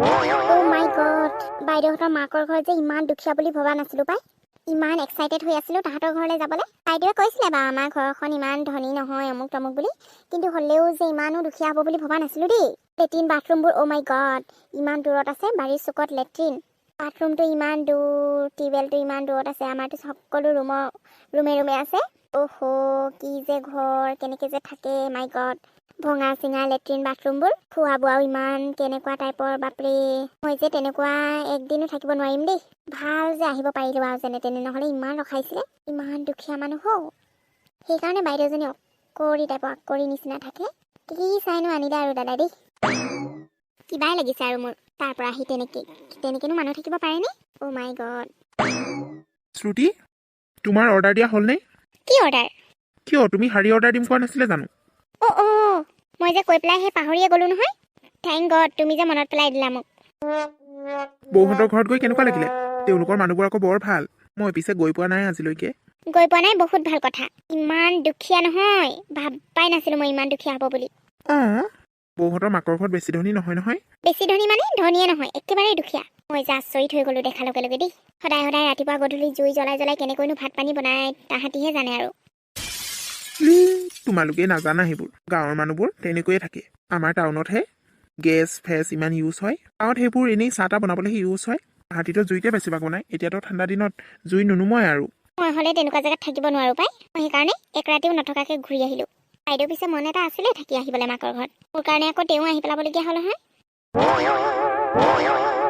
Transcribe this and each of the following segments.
অ' মাই god, বাইদেউহঁতৰ মাকৰ ঘৰ যে ইমান দুখীয়া বুলি ভবা নাছিলোঁ পাই। ইমান এক্সাইটেড হৈ আছিলোঁ তাহাঁতৰ ঘৰলৈ যাবলৈ। বাইদেৱে কৈছিলে বাৰু আমাৰ ঘৰখন ইমান ধনী নহয় অমুক তমুক বুলি, কিন্তু হ'লেও যে ইমানো দুখীয়া হ'ব বুলি ভবা নাছিলোঁ দেই। লেট্ৰিন বাথৰুমবোৰ অ' মাই গড ইমান দূৰত আছে, বাৰীৰ চুকত লেট্ৰিন, বাথৰুমটো ইমান দূৰ, টিউবৱেলটো ইমান দূৰত আছে। আমাৰতো সকলো ৰুমে ৰুমে আছে। অহ' কি যে ঘৰ, কেনেকৈ যে থাকে মাই গড। ভঙা চিঙা লেট্ৰিন বাথৰুমবোৰ, খোৱা বোৱাও ইমান কেনেকুৱা টাইপৰ, বাপৰে। মই যে তেনেকুৱা একদিনো থাকিব নোৱাৰিম দেই। ভাল যে আহিব পাৰিলোঁ আৰু যেনে তেনে, নহ'লে ইমান ৰখাইছিলে। ইমান দুখীয়া মানুহ হও, সেইকাৰণে বাইদেউজনী অকৰি টাইপৰ, আকৰি নিচিনা থাকে। কি চাইনো আনিলে আৰু দাদা দেই, কিবাই লাগিছে আৰু মোৰ তাৰ পৰা আহি তেনেকেনো মানুহ থাকিব পাৰেনে? অ' মাই গড। শ্ৰুতি, তোমাৰ অৰ্ডাৰ দিয়া হ'লনে? কি অৰ্ডাৰ? কিয় তুমি শাৰী অৰ্ডাৰ দিম কোৱা নাছিলে জানো? অ' মই যে কৈ পেলাই সেই পাহৰিয়ে গ'লো নহয়। থেংক গড তুমি যে মনত পেলাই দিলা মোক। বৌহঁতৰ ঘৰত গৈ কেনেকুৱা লাগিলে? তেওঁলোকৰ মানুহবোৰ আকৌ বৰ ভাল। মই পিছে গৈ পোৱা নাই আজিলৈকে। গৈ পোৱা নাই, বহুত ভাল কথা। ইমান দুখীয়া নহয়, ভাবাই নাছিলোঁ মই ইমান দুখীয়া হ'ব বুলি। অঁ, বৌহঁতৰ মাকৰ ঘৰত বেছি ধনী নহয় নহয়। বেছি ধনী মানে ধনীয়ে নহয়, একেবাৰে দুখীয়া। মই যে আচৰিত হৈ গ'লো দেখাৰ লগে লগে দেই। সদায় সদায় ৰাতিপুৱা গধূলি জুই জ্বলাই কেনেকৈনো ভাত পানী বনাই তাহাঁতিহে জানে আৰু। তোমালোকে নাজানা সেইবোৰ। গাঁৱৰ মানুহবোৰ তেনেকৈয়ে থাকে। আমাৰ টাউনতহে গেছ ফেছ ইমান ইউজ হয়। গাঁৱত সেইবোৰ এনেই চাহ তাহ বনাবলৈহে ইউজ হয়। তাহাঁতিতো জুইতে বেছিভাগ বনায়। এতিয়াতো ঠাণ্ডা দিনত জুই নুনুমাই আৰু। মই হ'লে তেনেকুৱা জেগাত থাকিব নোৱাৰোঁ পাই। মই সেইকাৰণে এক ৰাতিও নথকাকৈ ঘূৰি আহিলোঁ। বাইদেউ পিছে মন এটা আছিলে থাকি আহিবলৈ মাকৰ ঘৰত। মোৰ কাৰণে আকৌ তেওঁ আহি পেলাবলগীয়া হ'ল নহয়।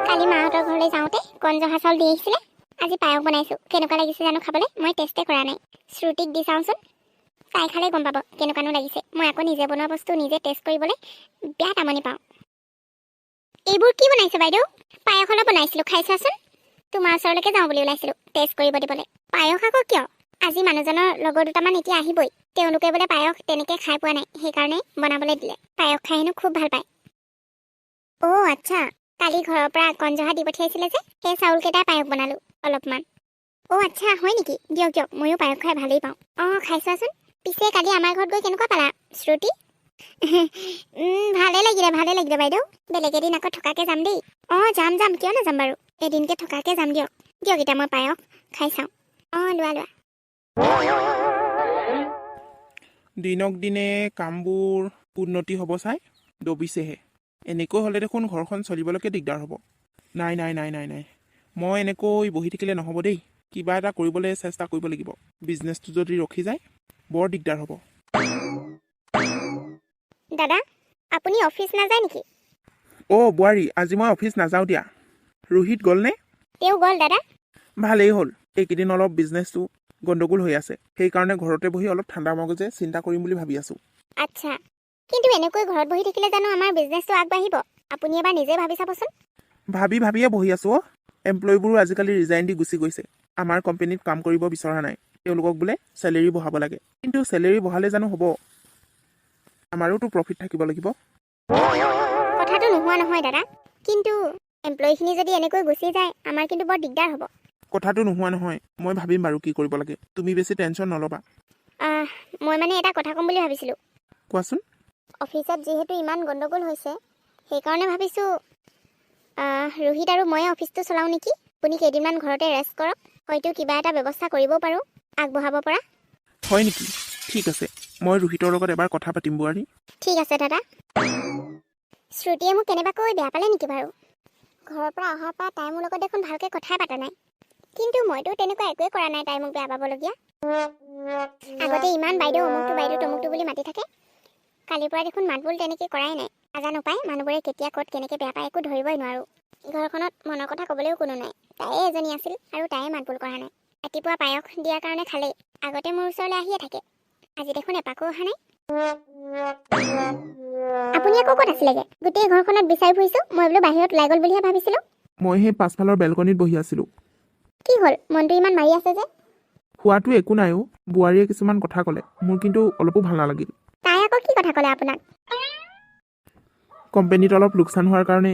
কালি মাহঁতৰ ঘৰলৈ যাওঁতে কণ জহা চাউল দি আহিছিলে। আজি পায়স বনাইছোঁ। কেনেকুৱা লাগিছে জানো খাবলৈ, মই টেষ্টে কৰা নাই। শ্ৰুতিক দি চাওঁচোন, চাই খালে গম পাব কেনেকুৱানো লাগিছে। মই আকৌ নিজে বনোৱা বস্তু নিজে টেষ্ট কৰিবলৈ বেয়া টামনি পাওঁ। এইবোৰ কি বনাইছে বাইদেউ? পায়স অলপ বনাইছিলোঁ, খাই চোৱাচোন। তোমাৰ ওচৰলৈকে যাওঁ বুলি ওলাইছিলোঁ টেষ্ট কৰিব দিবলৈ। পায়স আকৌ কিয়? আজি মানুহজনৰ লগৰ দুটামান এতিয়া আহিবই। তেওঁলোকে বোলে পায়স তেনেকৈ খাই পোৱা নাই, সেইকাৰণে বনাবলৈ দিলে। পায়স খাই হেনো খুব ভাল পায়। অ' আচ্ছা, কালি ঘৰৰ পৰা কণ জহা দি পঠিয়াইছিলে যে, সেই চাউলকেইটাই পায়স বনালোঁ অলপমান। অ' আচ্ছা, হয় নেকি? দিয়ক দিয়ক, ময়ো পায়স খাই ভালেই পাওঁ। অঁ, খাই চোৱাচোন। পিছে কালি আমাৰ ঘৰত গৈ কেনেকুৱা পালা শ্ৰুতি? ভালে লাগিলে বাইদেউ। বেলেগ এদিন আকৌ থকাকৈ যাম দেই। অঁ, যাম কিয় নাযাম বাৰু। এদিনকৈ থকাকৈ যাম দিয়ক। দিয়ক এতিয়া মই পায়স খাই চাওঁ। অঁ, লোৱা। দিনক দিনে কামবোৰ উন্নতি হ'ব চাই দবিছেহে। এনেকৈ হ'লে দেখোন ঘৰখন চলিবলৈকে দিগদাৰ হ'ব। নাই। মই এনেকৈ বহি থাকিলে নহ'ব দেই। কিবা এটা কৰিবলৈ চেষ্টা কৰিব লাগিব। বিজনেছটো যদি ৰখি যায় বৰ দিগদাৰ হ'ব। দাদা, আপুনি অফিচ নাযায় নেকি? অ' বোৱাৰী, আজি মই অফিচ নাযাওঁ দিয়া। ৰোহিত গ'লনে? তেওঁ গ'ল দাদা। ভালেই হ'ল। এইকেইদিন অলপ বিজনেছটো গণ্ডগোল হৈ আছে। সেইকাৰণে ঘৰতে বহি অলপ ঠাণ্ডা মগজে চিন্তা কৰিম বুলি ভাবি আছোঁ। আচ্ছা, কিন্তু এনেকৈ ঘৰত বহি থাকিলে জানো আমাৰ বিজনেছটো আগবাঢ়িব? আপুনি এবাৰ নিজে ভাবি চাবচোন। ভাবিয়ে বহি আছোঁ অ'। এমপ্লয়ীবোৰো আজিকালি ৰিজাইন দি গুচি গৈছে। আমাৰ কোম্পেনীত কাম কৰিব বিচৰা নাই। তেওঁলোকক বোলে চেলেৰি বঢ়াব লাগে। কিন্তু চেলেৰি বঢ়ালে জানো হ'ব? আমাৰোতো প্ৰফিট থাকিব লাগিব। কথাটো নোহোৱা নহয় দাদা, কিন্তু এমপ্লয়ীখিনি যদি এনেকৈ গুচি যায় আমাৰ কিন্তু বৰ দিগদাৰ হ'ব। কথাটো নোহোৱা নহয়, মই ভাবিম বাৰু কি কৰিব লাগে। তুমি বেছি টেনশ্যন নল'বা। মই মানে এটা কথা ক'ম বুলি ভাবিছিলোঁ। কোৱাচোন। অফিচত যিহেতু ইমান গণ্ডগোল হৈছে, সেইকাৰণে ভাবিছোঁ ৰোহিত আৰু ময়ে অফিচটো চলাওঁ নেকি? আপুনি কেইদিনমান ঘৰতে ৰেষ্ট কৰক, হয়তো কিবা এটা ব্যৱস্থা কৰিবও পাৰোঁ আগবঢ়াব পৰা। হয় নেকি? ঠিক আছে, মই ৰোহিতৰ লগত এবাৰ কথা পাতিম বোৱাৰী। ঠিক আছে দাদা। শ্ৰুতিয়ে মোক কেনেবাকৈ বেয়া পালে নেকি বাৰু? ঘৰৰ পৰা অহাৰ পৰা তাই মোৰ লগত দেখোন ভালকৈ কথাই পাতা নাই। কিন্তু মইতো তেনেকুৱা একোৱেই কৰা নাই তাই মোক বেয়া পাবলগীয়া। আগতে ইমান বাইদেউ অমুকটো বাইদেউ তমুকটো বুলি মাতি থাকে। কালিৰ পৰা দেখোন মাত বোল তেনেকৈ কৰাই নাই। নাজানো পাই মানুহবোৰে কেতিয়া ক'ত কেনেকৈ বেয়া পায় একো ধৰিবই নোৱাৰোঁ। ঘৰখনত মনৰ কথা ক'বলৈও কোনো নাই। তায়ে এজনী আছিল আৰু তায়ে মাত বোল কৰা নাই। ৰাতিপুৱা পায়স দিয়াৰ কাৰণে খালেই। আগতে মোৰ ওচৰলৈ আহিয়ে থাকে। আজি দেখোন এপাকো অহা নাই। আপুনি আকৌ ক'ত আছিলেগে? গোটেই ঘৰখনত বিচাৰি ফুৰিছোঁ। মই বোলো বাহিৰত ওলাই গ'ল বুলিহে ভাবিছিলোঁ। মই সেই পাছফালৰ বেলকনিত বহি আছিলোঁ। কি হ'ল? মনটো ইমান মাৰি আছে যে? হোৱাটো একো নাই অ'। বোৱাৰীয়ে কিছুমান কথা ক'লে, মোৰ কিন্তু অলপো ভাল নালাগিল। তাই আকৌ কি কথা ক'লে আপোনাক? কোম্পেনীত অলপ লোকচান হোৱাৰ কাৰণে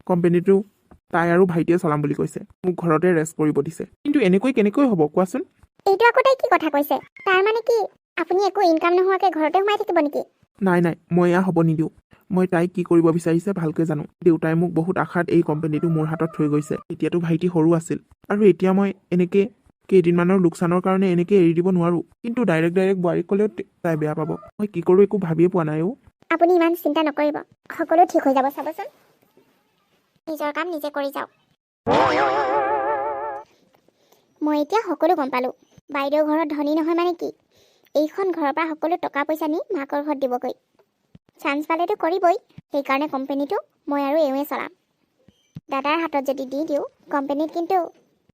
কোম্পেনীটো তাই আৰু ভাইটিয়ে চলাম বুলি কৈছে। মোক ঘৰতে ৰেষ্ট কৰিব দিছে। কিন্তু এনেকৈ কেনেকৈ হ'ব কোৱাচোন? এইটো আকৌ তাই কি কথা কৈছে? তাৰ মানে কি আপুনি একো ইনকাম নোহোৱাকৈ ঘৰতে সোমাই থাকিব নেকি? নাই নাই, মই এয়া হ'ব নিদিওঁ। মই তাইক কি কৰিব বিচাৰিছে ভালকৈ জানো। দেউতাই মোক বহুত আশাত এই কোম্পানীটো মোৰ হাতত থৈ গৈছে। এতিয়াতো ভাইটি সৰু আছিল, আৰু এতিয়া মই এনেকৈ কেইদিনমানৰ লোকচানৰ কাৰণে এনেকৈ এৰি দিব নোৱাৰোঁ। কিন্তু ডাইৰেক্ট বোৱাৰীক ক'লেও তাই বেয়া পাব। মই কি কৰোঁ একো ভাবিয়ে পোৱা নাই। আপুনি ইমান চিন্তা নকৰিব, সকলো ঠিক হৈ যাব চাবচোন। নিজৰ কাম নিজে কৰি যাওক। মই এতিয়া সকলো গম পালোঁ। বাইদেউ ঘৰত ধনী নহয় মানে কি, এইখন ঘৰৰ পৰা সকলো টকা পইচা নি মাকৰ ঘৰত দিবগৈ। চান্স পালেতো কৰিবই। সেইকাৰণে কোম্পানীটো মই আৰু এওঁৱে চলাম। দাদাৰ হাতত যদি দি দিওঁ, কোম্পানীত কিন্তু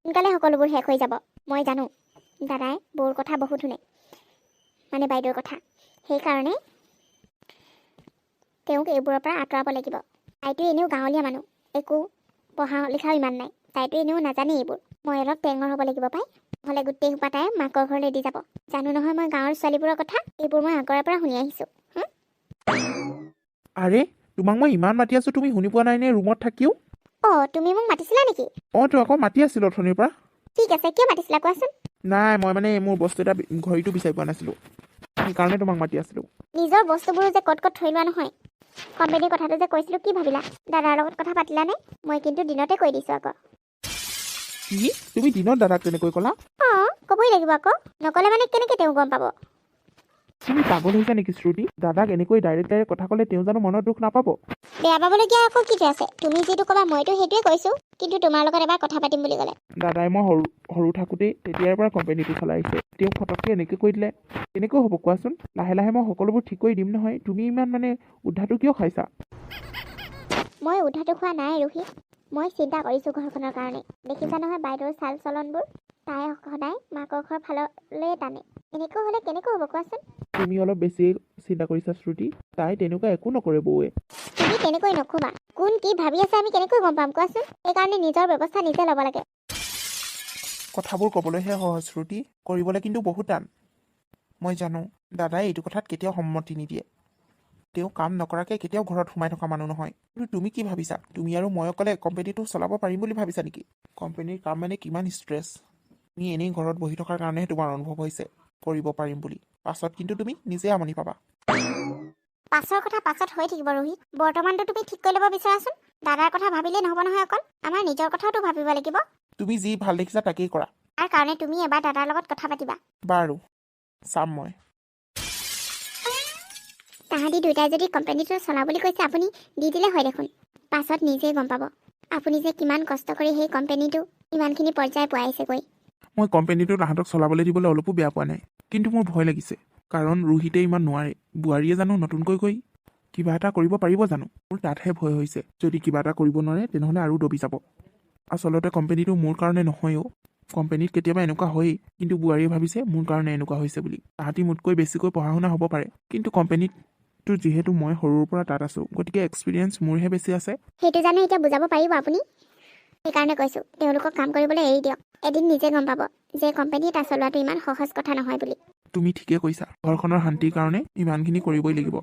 সোনকালে সকলোবোৰ শেষ হৈ যাব। মই জানো দাদাই বৌৰ কথা বহুত শুনে, মানে বাইদেউৰ কথা। সেইকাৰণে তেওঁক এইবোৰৰ পৰা আঁতৰাব লাগিব। তাইতো এনেও গাঁৱলীয়া মানুহ, একো পঢ়া লিখাও ইমান নাই। তাইতো এনেও নাজানে এইবোৰ। মই অলপ টেঙৰ হ'ব লাগিব পাই, নহ'লে গোটেই সোপা তাই মাকৰ ঘৰলৈ দি যাব। জানো নহয় মই গাঁৱৰ ছোৱালীবোৰৰ কথা, এইবোৰ মই আগৰে পৰা শুনি আহিছোঁ। আৰে, তোমাক মই ইমান মাতি আছোঁ, তুমি শুনি পোৱা নাই নে ৰুমত থাকিও? তুমি মোক মাতিছিলা নেকি? তো আকৌ মাতি আছিলোঁ অথনিৰ পৰা। ঠিক আছে, কিয় মাতিছিলা কোৱাচোন? নাই, মই মানে মোৰ বস্তু এটা ঘড়ীটো বিচাৰি পোৱা নাছিলোঁ, সেইকাৰণে তোমাক মাতি আছিলোঁ। নিজৰ বস্তুবোৰো যে ক'ত থৈ লোৱা নহয়। কোম্পানীৰ কথাটো যে কৈছিলোঁ, কি ভাবিলা? দাদাৰ লগত কথা পাতিলানে? মই কিন্তু দিনতে কৈ দিছোঁ আকৌ। কি? তুমি দিনত দাদাক তেনেকৈ ক'লা? ক'বই লাগিব আকৌ, নক'লে মানে কেনেকৈ তেওঁ গম পাব? তুমি পাগল হৈছা নেকি শ্ৰুতি? দাদাক এনেকৈ ডাইৰেক্ট কথা ক'লে তেওঁ জানো মনত দুখ নাপাব? বেয়া পাবলগীয়া আকৌ কিটো আছে? তুমি যিটো ক'বা মইতো সেইটোৱে কৈছোঁ, কিন্তু তোমাৰ লগত এবাৰ কথা পাতিম বুলি ক'লে। দাদাই মই সৰু থাকোঁতেই তেতিয়াৰ পৰা কোম্পানীটো চলাই আহিছে। তেওঁ ফটককৈ এনেকৈ কৈ দিলে কেনেকৈ হ'ব কোৱাচোন? লাহে লাহে মই সকলোবোৰ ঠিক কৰি দিম নহয়। তুমি ইমান উদ্ধাটো কিয় খাইছা? মই উধাটো খোৱা নাই ৰোহিত। মই চিন্তা কৰিছোঁ ঘৰখনৰ কাৰণে। দেখিছা নহয় বাইদেউৰ চাল চলনবোৰ। তাই সদায় মাকৰ ঘৰ ফাললৈ টানে। এনেকৈ হ'লে কেনেকৈ হ'ব কোৱাচোন? তুমি অলপ বেছিয়ে চিন্তা কৰিছা শ্ৰুতি। তাই তেনেকুৱা একো নকৰে বৌৱে। তুমি তেনেকৈ নক'বা। কোন কি ভাবি আছে আমি কেনেকৈ গম পাম কোৱাচোন? সেইকাৰণে নিজৰ ব্যৱস্থা নিজে ল'ব লাগে। কথাবোৰ ক'বলৈহে সহজ শ্ৰুতি, কৰিবলৈ কিন্তু বহুত টান। মই জানো দাদাই এইটো কথাত কেতিয়াও সন্মতি নিদিয়ে। তেওঁ কাম নকৰাকৈ কেতিয়াও ঘৰত সোমাই থকা মানুহ নহয়। কিন্তু তুমি কি ভাবিছা? তুমি আৰু মই অকলে কোম্পানীটো চলাব পাৰিম বুলি ভাবিছা নেকি? কোম্পানীৰ কাম মানে কিমান ষ্ট্ৰেছ। তুমি এনেই ঘৰত বহি থকাৰ কাৰণেহে তোমাৰ অনুভৱ হৈছে কৰিব পাৰিম বুলি। পাছত কিন্তু তুমি নিজে আমনি পাবা। পাছৰ কথা পাছত হৈ থাকিব ৰোহিত। বৰ্তমানটো তুমি ঠিক কৰি ল'ব বিচাৰাচোন। দাদাৰ কথা ভাবিলেই নহ'ব নহয় অকল, আমাৰ নিজৰ কথাওতো ভাবিব লাগিব। তুমি যি ভাল দেখিছা তাকেই কৰা। তাৰ কাৰণে তুমি এবাৰ দাদাৰ লগত কথা পাতিবা। বাৰু, চাম মই। তাহাঁতি দুয়োটাই যদি কোম্পানীটো চলাওঁ বুলি কৈছে, আপুনি দি দিলে হয় দেখোন। পাছত নিজেই গম পাব আপুনি যে কিমান কষ্ট কৰি সেই কোম্পানীটো ইমানখিনি পৰ্যায় পোৱাইছেগৈ। মই কোম্পানীটো তাহাঁতক চলাবলৈ দিবলৈ অলপো বেয়া পোৱা নাই, কিন্তু মোৰ ভয় লাগিছে। কাৰণ ৰোহিতে ইমান নোৱাৰে। বোৱাৰীয়ে জানো নতুনকৈ গৈ কিবা এটা কৰিব পাৰিব জানো? মোৰ তাতহে ভয় হৈছে। যদি কিবা এটা কৰিব নোৱাৰে তেনেহ'লে আৰু দবি যাব। আচলতে কোম্পানীটো মোৰ কাৰণে নহয়ও। কোম্পানীত কেতিয়াবা এনেকুৱা হয়েই, কিন্তু বোৱাৰীয়ে ভাবিছে মোৰ কাৰণে এনেকুৱা হৈছে বুলি। তাহাঁতি মোতকৈ বেছিকৈ পঢ়া শুনা হ'ব পাৰে, কিন্তু কোম্পানীটো যিহেতু মই সৰুৰ পৰা তাত আছোঁ, গতিকে এক্সপিৰিয়েঞ্চ মোৰহে বেছি আছে। সেইটো জানো এতিয়া বুজাব পাৰিব আপুনি? সেইকাৰণে কৈছোঁ তেওঁলোকক কাম কৰিবলৈ এৰি দিয়ক। এদিন নিজে গম পাব যে কোম্পানী এটা চলোৱাটো ইমান সহজ কথা নহয় বুলি। তুমি ঠিকে কৈছা। ঘৰখনৰ শান্তিৰ কাৰণে ইমানখিনি কৰিবই লাগিব।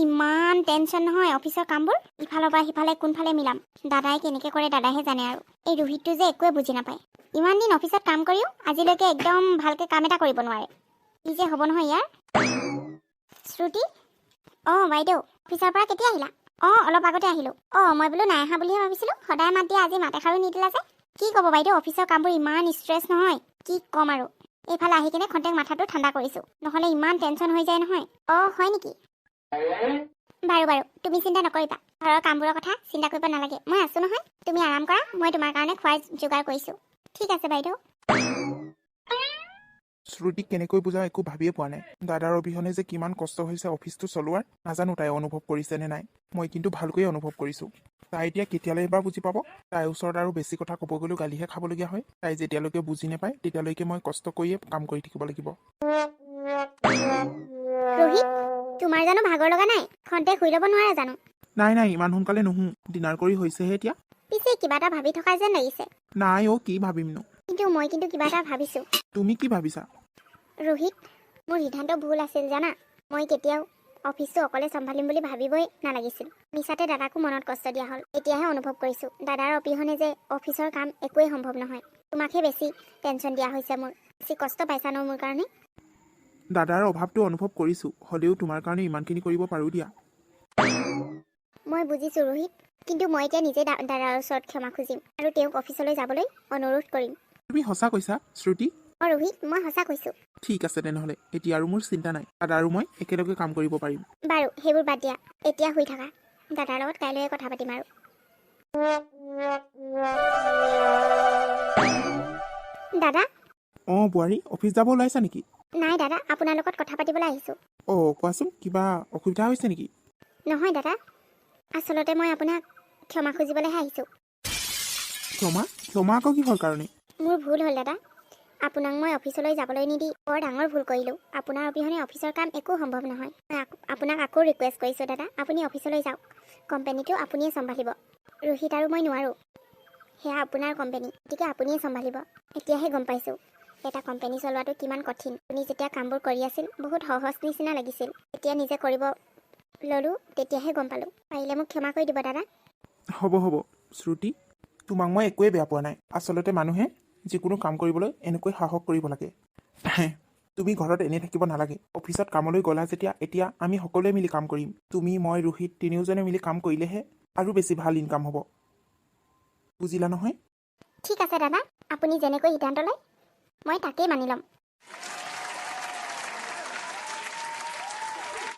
ইমান টেনশ্যন নহয় অফিচৰ কামবোৰ। ইফালৰ পৰা সিফালে কোনফালে মিলাম। দাদাই কেনেকৈ কৰে দাদাইহে জানে আৰু। এই ৰোহিতটো যে একোৱে বুজি নাপায়। ইমান দিন অফিচত কাম কৰিও আজিলৈকে একদম ভালকৈ কাম এটা কৰিব নোৱাৰে। কি যে হ'ব নহয় ইয়াৰ। শ্ৰুতি? বাইদেউ, অফিচৰ পৰা কেতিয়া আহিলা? অলপ আগতে আহিলোঁ। মই বোলো নাই অহা বুলিহে ভাবিছিলোঁ। সদায় মাত দিয়া, আজি মাত এষাৰো নিদিলা যে। কি ক'ব বাইদেউ, অফিচৰ কামবোৰ ইমান ষ্ট্ৰেছ নহয়, কি ক'ম আৰু। এইফালে আহি কিনে খন্তেক মাথাটো ঠাণ্ডা কৰিছোঁ, নহ'লে ইমান টেনশ্যন হৈ যায় নহয়। হয় নেকি? বাৰু, তুমি চিন্তা নকৰিবা। ঘৰৰ কামবোৰৰ কথা চিন্তা কৰিব নালাগে। মই আছোঁ নহয়, তুমি আৰাম কৰা। মই তোমাৰ কাৰণে খোৱাৰ যোগাৰ কৰিছোঁ। ঠিক আছে বাইদেউ। শ্ৰুতিক কেনেকৈ বুজাওঁ একো ভাবিয়ে পোৱা নাই। দাদাৰ অবিহনে যে কিমান কষ্ট হৈছে অফিচটো চলোৱাৰ, নাজানো তাই অনুভৱ কৰিছে নে নাই। মই কিন্তু ভালকৈয়ে অনুভৱ কৰিছোঁ। তাই এতিয়া কেতিয়ালৈ এবাৰ বুজি পাব? তাইৰ ওচৰত আৰু বেছি কথা ক'ব গ'লেও গালিহে খাবলগীয়া হয়। তাই যেতিয়ালৈকে বুজি নাপায় তেতিয়ালৈকে মই কষ্ট কৰিয়ে কাম কৰি থাকিব লাগিব। ৰোহিত, তোমাৰ জানো ভাগৰ লগা নাই? খন্তেক শুই ল'ব নোৱাৰা জানো? নাই, ইমান সোনকালে নুশু। ডিনাৰ কৰি হৈছেহে এতিয়া। পিছে কিবা এটা ভাবি থকা যেন লাগিছে। নাই কি ভাবিমনো। মই কিন্তু কিবা এটা ভাবিছোঁ। তুমি কি ভাবিছা? ৰোহিত, মোৰ সিদ্ধান্ত ভুল আছিল জানা। মই কেতিয়াও অফিচটো অকলে চম্ভালিম বুলি ভাবিবই নালাগিছিল। মিছাতে দাদাকো মনত কষ্ট দিয়া হ'ল। এতিয়াহে অনুভৱ কৰিছোঁ দাদাৰ অবিহনে যে অফিচৰ কাম একোৱেই সম্ভৱ নহয়। তোমাকহে বেছি টেনশ্যন দিয়া হৈছে মোৰ। বেছি কষ্ট পাইছা ন মোৰ কাৰণে? দাদাৰ অভাৱটো অনুভৱ কৰিছোঁ, হ'লেও তোমাৰ কাৰণে ইমানখিনি কৰিব পাৰোঁ দিয়া। মই বুজিছোঁ ৰোহিত, কিন্তু মই এতিয়া নিজে দাদাৰ ওচৰত ক্ষমা খুজিম আৰু তেওঁক অফিচলৈ যাবলৈ অনুৰোধ কৰিম। তুমি সঁচা কৈছা শ্ৰুতি? অঁ ৰোহিত, মই সঁচা কৈছোঁ। ঠিক আছে তেনেহ'লে, এতিয়া আৰু মোৰ চিন্তা নাই। দাদা আৰু মই একেলগে কাম কৰিব পাৰিম। বাৰু সেইবোৰ বাদ দিয়া, এতিয়া শুই থাকা। দাদাৰ লগত কাইলৈ কথা পাতিম আৰু। দাদা? অঁ বোৱাৰী, অফিচ যাব ওলাইছা নেকি? নাই দাদা, আপোনাৰ লগত কথা পাতিবলৈ আহিছোঁ। অঁ কোৱাচোন, কিবা অসুবিধা হৈছে নেকি? নহয় দাদা, আচলতে মই আপোনাক ক্ষমা খুজিবলৈহে আহিছোঁ। ক্ষমা? ক্ষমা আকৌ কিহৰ কাৰণে? মোৰ ভুল হ'ল দাদা। আপোনাক মই অফিচলৈ যাবলৈ নিদি বৰ ডাঙৰ ভুল কৰিলোঁ। আপোনাৰ অবিহনে অফিচৰ কাম একো সম্ভৱ নহয়। মই আপোনাক আকৌ ৰিকুৱেষ্ট কৰিছোঁ দাদা, আপুনি অফিচলৈ যাওক। কোম্পানীটো আপুনিয়ে চম্ভালিব। ৰোহিত আৰু মই নোৱাৰোঁ। সেয়া আপোনাৰ কোম্পানী, গতিকে আপুনিয়ে চম্ভালিব। এতিয়াহে গম পাইছোঁ এটা কোম্পানী চলোৱাটো কিমান কঠিন। আপুনি যেতিয়া কামবোৰ কৰি আছিল বহুত সহজ নিচিনা লাগিছিল। এতিয়া নিজে কৰিব ল'লোঁ, তেতিয়াহে গম পালোঁ। পাৰিলে মোক ক্ষমা কৰি দিব দাদা। হ'ব হ'ব শ্ৰুতি, তোমাক মই একোৱেই বেয়া পোৱা নাই। আচলতে মানুহে যিকোনো কাম কৰিবলৈ এনেকৈ সাহস কৰিব লাগে। তুমি ঘৰত এনেই থাকিব নালাগে। অফিচত কামলৈ গ'লা যেতিয়া, এতিয়া আমি সকলোৱে মিলি কাম কৰিম। তুমি, মই, ৰোহিত তিনিওজনে মিলি কাম কৰিলেহে আৰু বেছি ভাল ইনকাম হ'ব। বুজিলা নহয়? ঠিক আছে দাদা, আপুনি যেনেকৈ সিদ্ধান্ত লয় মই তাকেই মানি ল'ম।